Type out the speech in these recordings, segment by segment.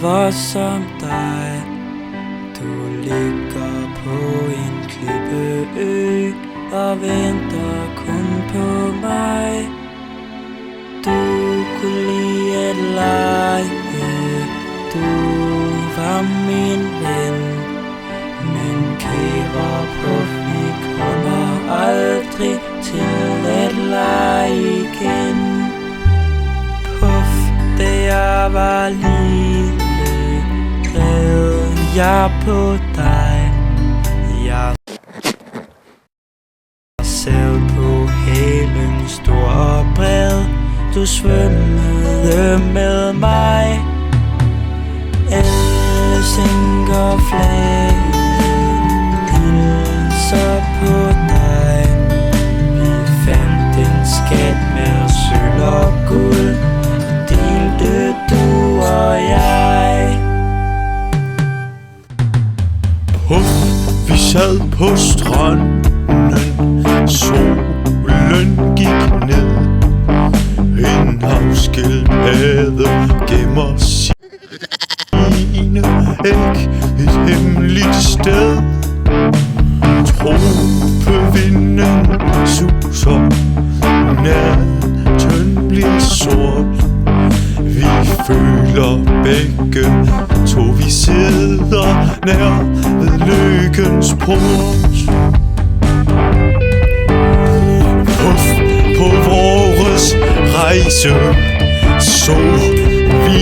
var som dig. Du ligger på en klippeø og venter kun på mig. Du kunne lide at lege, du var min ven. Men kære Puff, vi kommer aldrig til at lege igen. Puff, da jeg var lille, gled jeg på dig. Jeg sad på hælen stor og bred, du svømmede med mig. Alle sænker flaget, hilser på dig. Vi fandt en skat med sølv og guld, delte du og jeg. Puff, vi sad på stranden, solen gik ned. En havskildpadde gemmer sine æg et hemmeligt sted. Tropevinden suser, natten bliver sort. Vi føler begge to, vi sidder nær ved lykkens port. Puff, på vores rejse så vi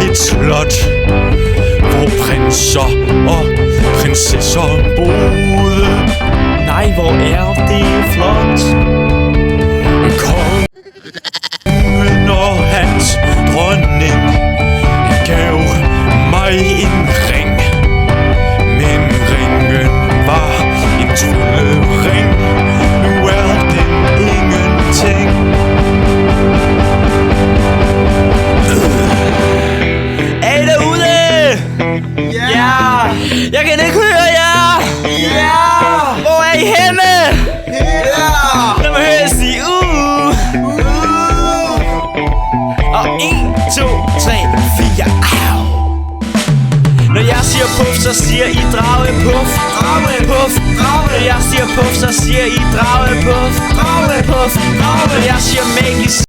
et slot, hvor prinser og prinsesser boede. Nej, hvor er det flot. Kongen og hans dronning gav mig en ring, men ringen var en tryllering. Nu er den ingenting. Er I derude? Ja! Jeg kan ikke høre jer! Ja! Hvor er I henne? Ja! Lad mig høre jer sige Og 1, 2, 3, 4, au! Når jeg siger puff, så siger I drage puff. Drage puff, drage. Når jeg siger puff, så siger I drage puff. Drage puff, drage. Når jeg siger magisk,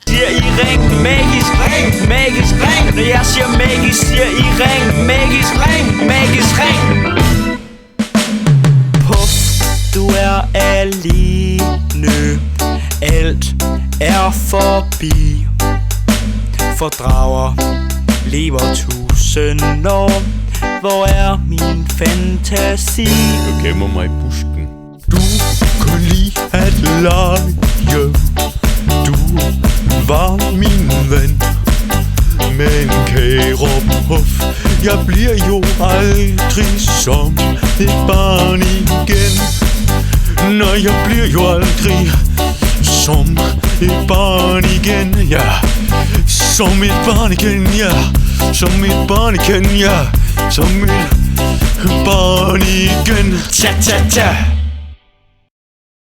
siger I ring. Magisk ring, magisk ring. Når jeg siger magisk, siger I ring. Magisk ring, magisk ring. Puff, du er alene. Alt er forbi. For drager lever 1000 år. Hvor er min fantasi? Jeg gemmer mig i busken. Du kunne lide at lege, du var min ven. Men kære Puff, jeg bliver jo aldrig som et barn igen. Nej, jeg bliver jo aldrig som et barn igen, ja. Som et barn igen, ja. Som et barn igen, ja. Som et barn igen. Cha cha cha.